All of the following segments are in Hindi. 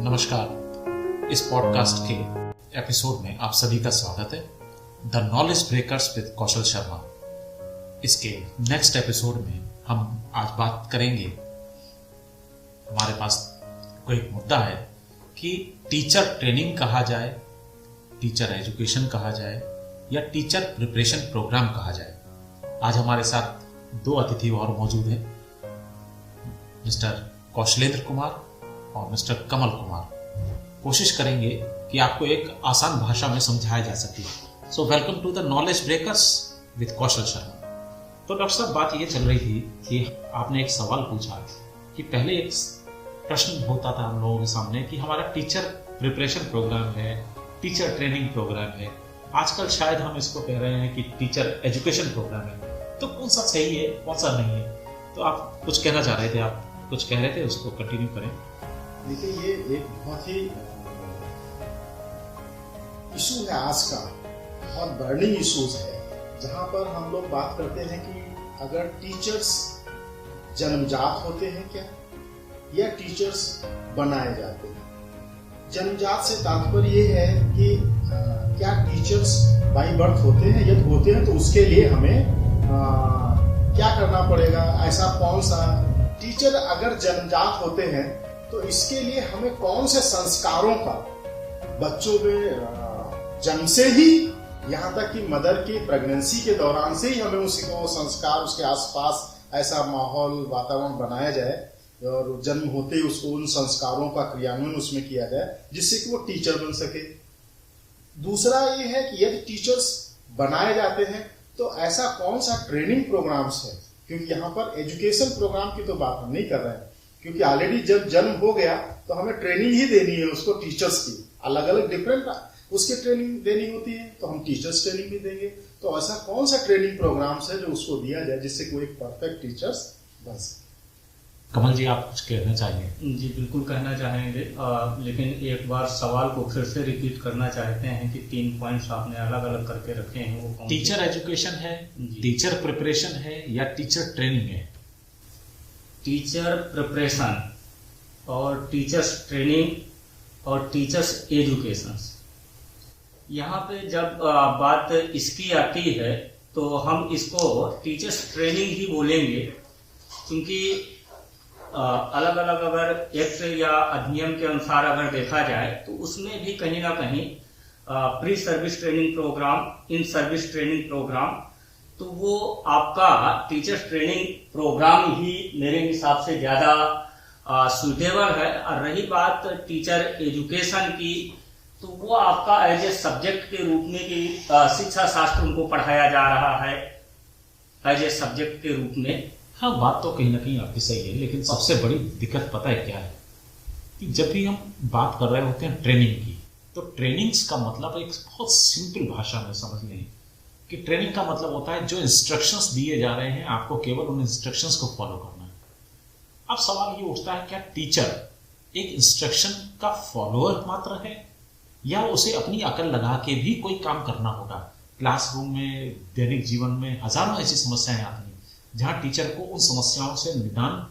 नमस्कार। इस पॉडकास्ट के एपिसोड में आप सभी का स्वागत है। The knowledge breakers with Kaushal Sharma. इसके नेक्स्ट एपिसोड में हम आज बात करेंगे, हमारे पास कोई एक मुद्दा है कि टीचर ट्रेनिंग कहा जाए, टीचर एजुकेशन कहा जाए या टीचर प्रिपरेशन प्रोग्राम कहा जाए। आज हमारे साथ दो अतिथि और मौजूद हैं, मिस्टर कौशलेंद्र कुमार और मिस्टर कमल कुमार। कोशिश करेंगे कि आपको एक आसान भाषा में समझाया जा सके। So welcome to the knowledge breakers with Kaushal Sharma. तो डॉक्टर साहब, बात ये चल रही थी कि आपने एक सवाल पूछा कि पहले एक प्रश्न होता था हम लोगों के सामने कि हमारा टीचर प्रिपरेशन प्रोग्राम है, टीचर ट्रेनिंग प्रोग्राम है। आजकल शायद हम इसको कह रहे हैं कि टीचर एजुकेशन प्रोग्राम है। तो कौन सा सही है, कौन सा नहीं है? तो आप कुछ कहना चाह रहे थे, आप कुछ कह रहे थे, उसको कंटिन्यू करें। देखिए, ये एक बहुत ही इशू है आज का, बहुत बर्निंग इशूज है, जहाँ पर हम लोग बात करते हैं कि अगर टीचर्स जन्मजात होते हैं क्या, या टीचर्स बनाए जाते हैं। जन्मजात से तात्पर्य ये है कि क्या टीचर्स बाई बर्थ होते हैं। यदि होते हैं तो उसके लिए हमें क्या करना पड़ेगा, ऐसा कौन सा टीचर अगर जन्मजात होते हैं तो इसके लिए हमें कौन से संस्कारों का बच्चों में जन्म से ही, यहाँ तक कि मदर की प्रेगनेंसी के दौरान से ही हमें उसको संस्कार, उसके आसपास ऐसा माहौल, वातावरण बनाया जाए और जन्म होते ही उसको उन संस्कारों का क्रियान्वयन उसमें किया जाए जिससे कि वो टीचर बन सके। दूसरा ये है कि यदि टीचर्स बनाए जाते हैं तो ऐसा कौन सा ट्रेनिंग प्रोग्राम्स है, क्योंकि यहाँ पर एजुकेशन प्रोग्राम की तो बात हम नहीं कर रहे हैं, क्योंकि ऑलरेडी जब जन्म हो गया तो हमें ट्रेनिंग ही देनी है उसको। टीचर्स की अलग अलग डिफरेंट उसकी ट्रेनिंग देनी होती है, तो हम टीचर्स ट्रेनिंग भी देंगे। तो ऐसा कौन सा ट्रेनिंग प्रोग्राम्स है जो उसको दिया जाए जिससे कोई एक परफेक्ट टीचर्स बन सके। कमल जी, आप कुछ कहना चाहिए? जी बिल्कुल कहना चाहेंगे, लेकिन एक बार सवाल को फिर से रिपीट करना चाहते हैं कि 3 पॉइंट्स आपने अलग अलग करके रखे हैं, वो कौन? टीचर एजुकेशन है, टीचर प्रिपरेशन है या टीचर ट्रेनिंग है? टीचर प्रिपरेशन और टीचर्स ट्रेनिंग और टीचर्स एजुकेशन। यहाँ पे जब बात इसकी आती है तो हम इसको टीचर्स ट्रेनिंग ही बोलेंगे, क्योंकि अलग अलग अगर एक्ट या अधिनियम के अनुसार अगर देखा जाए तो उसमें भी कहीं ना कहीं pre service training programme, in service training programme, तो वो आपका टीचर्स ट्रेनिंग प्रोग्राम ही मेरे हिसाब से ज्यादा सुटेबल है। और रही बात टीचर एजुकेशन की, तो वो आपका एज ए सब्जेक्ट के रूप में भी शिक्षा शास्त्र उनको पढ़ाया जा रहा है एज ए सब्जेक्ट के रूप में। हाँ, बात तो कहीं ना कहीं आपकी सही है, लेकिन सबसे बड़ी दिक्कत पता है क्या है कि जब भी हम बात कर रहे होते हैं ट्रेनिंग की, तो ट्रेनिंग्स का मतलब एक बहुत सिंपल भाषा में समझ लें कि ट्रेनिंग का मतलब होता है जो इंस्ट्रक्शंस दिए जा रहे हैं आपको केवल उन इंस्ट्रक्शंस को फॉलो करना है। अब सवाल ये उठता है, क्या टीचर एक इंस्ट्रक्शन का फॉलोअर मात्र है या उसे अपनी अकल लगा के भी कोई काम करना होगा? क्लासरूम में, दैनिक जीवन में हजारों ऐसी समस्याएं आती हैं जहां टीचर को उन समस्याओं से निदान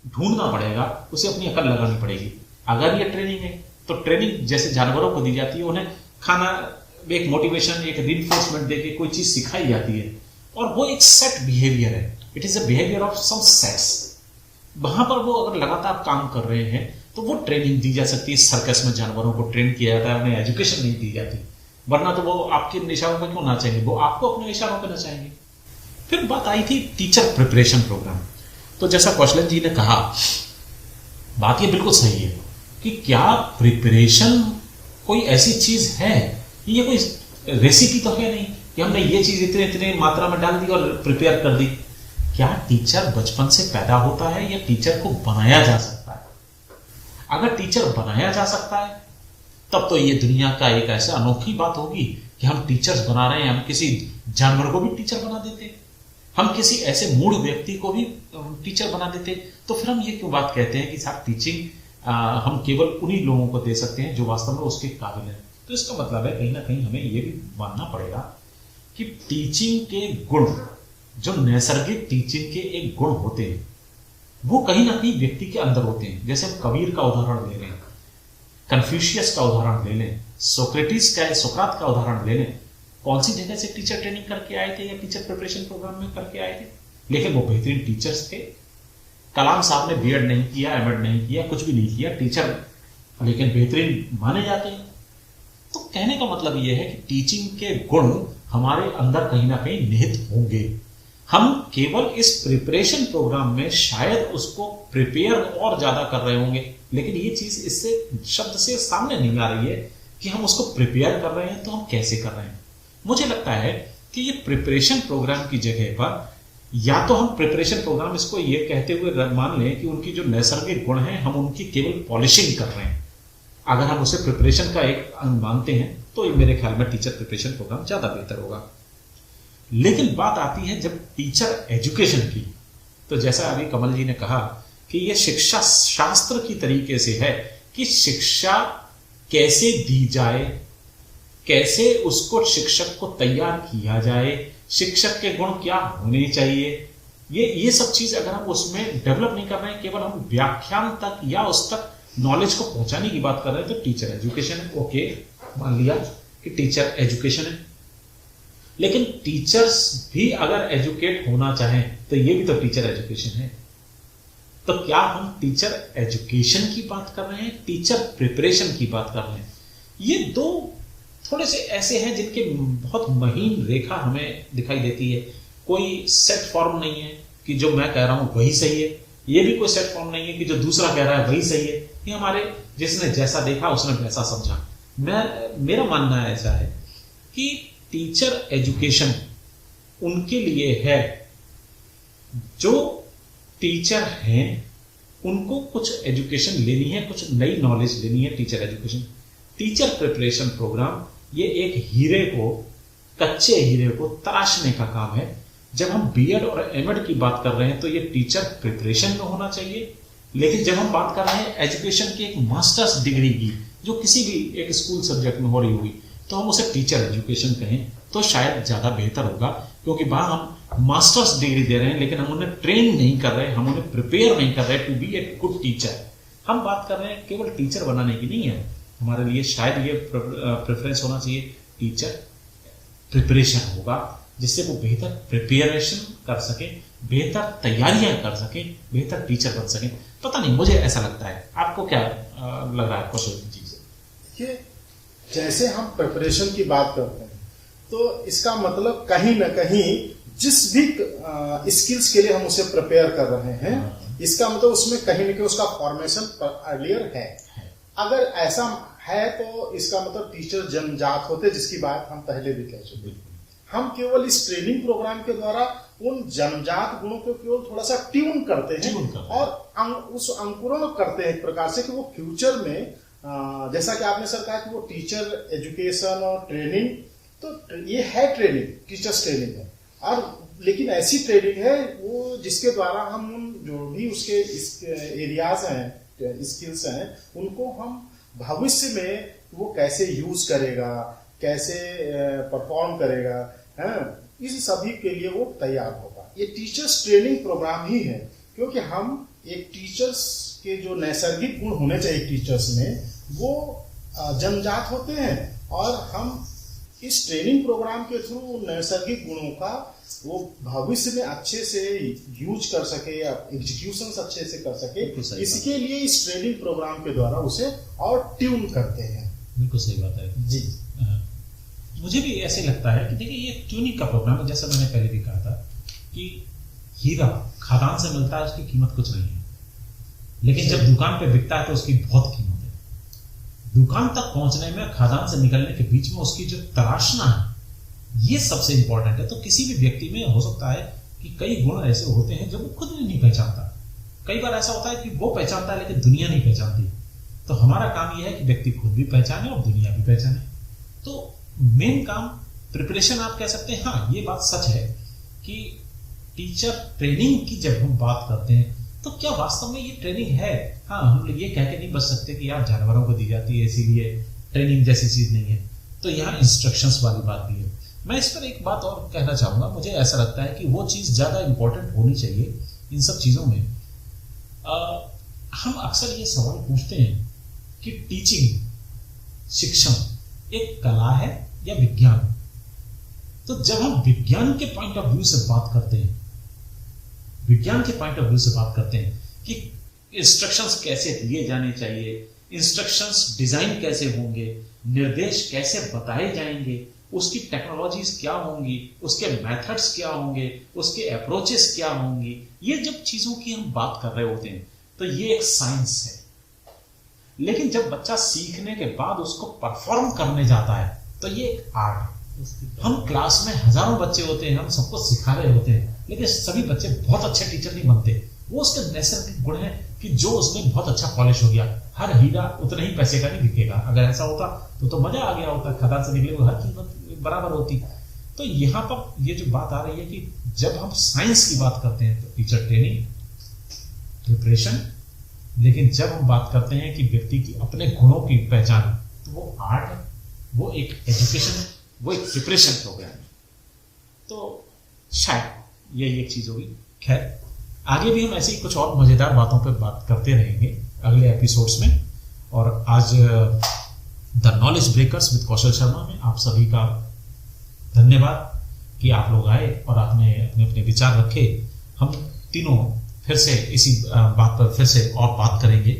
ढूंढना पड़ेगा, उसे अपनी अकल लगानी पड़ेगी। अगर ये ट्रेनिंग है तो ट्रेनिंग जैसे जानवरों को दी जाती है, उन्हें खाना, एक मोटिवेशन, एक रिइंफोर्समेंट देके कोई चीज सिखाई जाती है और वो एक सेट बिहेवियर है। It is a behaviour of some sets. वहां पर वो अगर लगातार काम कर रहे हैं तो वो ट्रेनिंग दी जा सकती है। सर्कस में जानवरों को ट्रेन किया जाता है, उन्हें एजुकेशन नहीं दी जाती, वरना तो वो आपके इशारों पर क्यों नाचेंगे, वो आपको अपने इशारों पर नचाएंगे। फिर बात आई थी टीचर प्रिपरेशन प्रोग्राम। तो जैसा कौशलेंद्र जी ने कहा, बात ये बिल्कुल सही है कि क्या प्रिपरेशन कोई ऐसी चीज है, ये कोई रेसिपी तो है नहीं कि हमने ये चीज इतने इतने मात्रा में डाल दी और प्रिपेयर कर दी। क्या टीचर बचपन से पैदा होता है या टीचर को बनाया जा सकता है? अगर टीचर बनाया जा सकता है तब तो ये दुनिया का एक ऐसा अनोखी बात होगी कि हम टीचर्स बना रहे हैं। हम किसी जानवर को भी टीचर बना देते, हम किसी ऐसे मूढ़ व्यक्ति को भी टीचर बना देते। तो फिर हम ये क्यों बात कहते हैं कि साहब टीचिंग हम केवल उन्हीं लोगों को दे सकते हैं जो वास्तव में उसके काबिल है? तो इसका मतलब है कहीं ना कहीं हमें ये भी मानना पड़ेगा कि टीचिंग के गुण, जो नैसर्गिक टीचिंग के एक गुण होते हैं, वो कहीं ना कहीं व्यक्ति के अंदर होते हैं। जैसे हम कबीर का उदाहरण ले रहे हैं कन्फ्यूशियस का उदाहरण ले लें, सोक्रेटिस का उदाहरण ले लें, कौन सी जगह से टीचर ट्रेनिंग करके आए थे या टीचर प्रिपरेशन प्रोग्राम में करके आए थे, लेकिन वो बेहतरीन टीचर्स थे। कलाम साहब ने बीएड नहीं किया, एमएड नहीं किया, कुछ भी नहीं किया, टीचर लेकिन बेहतरीन माने जाते हैं। तो कहने का मतलब यह है कि टीचिंग के गुण हमारे अंदर कहीं ना कहीं निहित होंगे। हम केवल इस प्रिपरेशन प्रोग्राम में शायद उसको प्रिपेयर और ज्यादा कर रहे होंगे, लेकिन ये चीज इससे शब्द से सामने नहीं आ रही है कि हम उसको प्रिपेयर कर रहे हैं तो हम कैसे कर रहे हैं। मुझे लगता है कि ये प्रिपरेशन प्रोग्राम की जगह पर या तो हम प्रिपरेशन प्रोग्राम इसको ये कहते हुए मान लें कि उनकी जो नैसर्गिक गुण हैं हम उनकी केवल पॉलिशिंग कर रहे हैं। अगर हम उसे प्रिपरेशन का एक अंग मानते हैं तो ये मेरे ख्याल में टीचर प्रिपरेशन प्रोग्राम ज्यादा बेहतर होगा। लेकिन बात आती है जब टीचर एजुकेशन की, तो जैसा अभी कमल जी ने कहा कि ये शिक्षा शास्त्र की तरीके से है कि शिक्षा कैसे दी जाए, कैसे उसको शिक्षक को तैयार किया जाए, शिक्षक के गुण क्या होने चाहिए, ये सब चीज अगर हम उसमें डेवलप नहीं कर रहे हैं, केवल हम व्याख्यान तक या उस तक नॉलेज को पहुंचाने की बात कर रहे हैं, तो टीचर एजुकेशन है। ओके, मान लिया कि टीचर एजुकेशन है, लेकिन टीचर्स भी अगर एजुकेट होना चाहें तो ये भी तो टीचर एजुकेशन है। तो क्या हम टीचर एजुकेशन की बात कर रहे हैं, टीचर प्रिपरेशन की बात कर रहे हैं? ये दो थोड़े से ऐसे हैं जिनके बहुत महीन रेखा हमें दिखाई देती है। कोई सेट फॉर्म नहीं है कि जो मैं कह रहा हूं वही सही है, ये भी कोई सेट फॉर्म नहीं है कि जो दूसरा कह रहा है वही सही है। ये हमारे जिसने जैसा देखा उसने वैसा समझा। मेरा मानना ऐसा है कि टीचर एजुकेशन उनके लिए है जो टीचर हैं, उनको कुछ एजुकेशन लेनी है, कुछ नई नॉलेज लेनी है। Teacher education, teacher preparation programme ये एक हीरे को, कच्चे हीरे को तराशने का काम है। जब हम बीएड और एमएड की बात कर रहे हैं तो ये टीचर प्रिपरेशन में होना चाहिए, लेकिन जब हम बात कर रहे हैं एजुकेशन की एक मास्टर्स डिग्री की जो किसी भी एक स्कूल सब्जेक्ट में हो रही हुई, तो हम उसे टीचर एजुकेशन कहें तो शायद ज्यादा बेहतर होगा, क्योंकि वहां हम मास्टर्स डिग्री दे रहे हैं लेकिन हम उन्हें ट्रेन नहीं कर रहे, हम उन्हें प्रिपेयर नहीं कर रहे to be a good teacher. हम बात कर रहे हैं केवल टीचर बनाने की नहीं है, हमारे लिए शायद ये प्रेफरेंस होना चाहिए टीचर प्रिपरेशन होगा, जिससे वो बेहतर प्रिपरेशन कर सके, बेहतर तैयारियां कर सके, बेहतर टीचर बन सके। पता नहीं, मुझे ऐसा लगता है। आपको क्या लग रहा है? आपको चीज देखिए, जैसे हम प्रिपरेशन की बात करते हैं तो इसका मतलब कहीं ना कहीं जिस भी स्किल्स के लिए हम उसे प्रिपेयर कर रहे हैं, इसका मतलब उसमें कहीं ना कहीं उसका फॉर्मेशन अर्लियर है। अगर ऐसा है तो इसका मतलब टीचर जन्मजात होते, जिसकी बात हम पहले भी कह चुके। हम केवल इस ट्रेनिंग प्रोग्राम के द्वारा उन जन्मजात गुणों को केवल थोड़ा सा ट्यून करते हैं और उस अंकुरण करते हैं एक प्रकार से कि वो फ्यूचर में, जैसा कि आपने सर कहा कि वो टीचर एजुकेशन और ट्रेनिंग, तो ये है ट्रेनिंग, टीचर्स ट्रेनिंग है, और लेकिन ऐसी ट्रेनिंग है वो जिसके द्वारा हम जो भी उसके एरियाज हैं, स्किल्स हैं, उनको हम भविष्य में वो कैसे यूज करेगा, कैसे परफॉर्म करेगा, है, इस सभी के लिए वो तैयार होगा। ये टीचर्स ट्रेनिंग प्रोग्राम ही है, क्योंकि हम एक टीचर्स के जो नैसर्गिक गुण होने चाहिए टीचर्स में, वो जन्मजात होते हैं, और हम इस ट्रेनिंग प्रोग्राम के थ्रू नैसर्गिक गुणों का वो भविष्य में अच्छे से यूज कर सके या एग्जीक्यूशन अच्छे से कर सके, इसके लिए इस ट्रेनिंग प्रोग्राम के द्वारा उसे और ट्यून करते हैं। बिल्कुल सही बात है जी। मुझे भी ऐसे लगता है कि देखिए ये ट्यूनिंग का प्रोग्राम है। जैसा मैंने पहले भी कहा था कि हीरा खदान से मिलता है, उसकी कीमत कुछ नहीं है, लेकिन जब दुकान पे बिकता है तो उसकी बहुत कीमत है। दुकान तक पहुंचने में, खदान से निकलने के बीच में उसकी जो तराशना है, ये सबसे इंपॉर्टेंट है। तो किसी भी व्यक्ति में हो सकता है कि कई गुण ऐसे होते हैं जो वो खुद नहीं पहचानता। कई बार ऐसा होता है कि वो पहचानता है लेकिन दुनिया नहीं पहचानती। तो हमारा काम यह है कि व्यक्ति खुद भी पहचाने और दुनिया भी पहचाने। तो मेन काम प्रिपरेशन आप कह सकते हैं। हाँ, ये बात सच है कि टीचर ट्रेनिंग की जब हम बात करते हैं तो क्या वास्तव में ये ट्रेनिंग है? हाँ, हम लोग ये कह के नहीं बच सकते कि यार जानवरों को दी जाती है इसीलिए ट्रेनिंग जैसी चीज नहीं है। तो यहाँ इंस्ट्रक्शंस वाली बात भी है। मैं इस पर एक बात और कहना चाहूंगा। मुझे ऐसा लगता है कि वो चीज ज्यादा इंपॉर्टेंट होनी चाहिए इन सब चीजों में। हम अक्सर ये सवाल पूछते हैं कि टीचिंग, शिक्षण एक कला है या विज्ञान। तो जब हम विज्ञान के पॉइंट ऑफ व्यू से बात करते हैं, विज्ञान के पॉइंट ऑफ व्यू से बात करते हैं कि इंस्ट्रक्शंस कैसे दिए जाने चाहिए, इंस्ट्रक्शंस डिजाइन कैसे होंगे, निर्देश कैसे बताए जाएंगे, उसकी टेक्नोलॉजीज क्या होंगी, उसके मेथड्स क्या होंगे, उसके अप्रोचेस क्या होंगी, ये जब चीजों की हम बात कर रहे होते हैं तो ये एक साइंस है। लेकिन जब बच्चा सीखने के बाद उसको परफॉर्म करने जाता है तो ये एक आर्ट है। हम क्लास में हजारों बच्चे होते हैं, हम सबको सिखा रहे होते हैं, लेकिन सभी बच्चे बहुत अच्छे टीचर नहीं बनते। वो उसके नैसर्गिक गुण है कि जो उसमें बहुत अच्छा पॉलिश हो गया, हर हीरा उतने ही पैसे का नहीं बिकेगा। अगर ऐसा होता तो मजा आ गया होता, खदान से निकले हुए हर कीमत बराबर होती। तो यहाँ पर ये जो बात आ रही है कि जब हम साइंस की बात करते हैं तो टीचर ट्रेनिंग, प्रिपरेशन, लेकिन जब हम बात करते हैं कि व्यक्ति की अपने गुणों की पहचान, तो वो आर्ट है, वो एक एजुकेशन है, वो एक प्रिपरेशन प्रोग्राम है। तो शायद यही एक चीज होगी। खैर, आगे भी हम ऐसी कुछ और मजेदार बातों पे बात करते रहेंगे अगले एपिसोड्स में। और आज the knowledge breakers with Kaushal Sharma में आप सभी का धन्यवाद कि आप लोग आए और आपने अपने अपने विचार रखे। हम तीनों फिर से इसी बात पर फिर से और बात करेंगे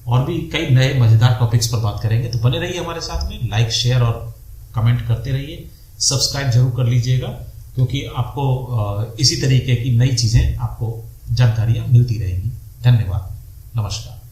और भी कई नए मजेदार टॉपिक्स पर बात करेंगे। तो बने रहिए हमारे साथ में, लाइक, शेयर और कमेंट करते रहिए, सब्सक्राइब जरूर कर लीजिएगा, क्योंकि आपको इसी तरीके की नई चीजें, आपको जानकारियां मिलती रहेंगी। धन्यवाद, नमस्कार।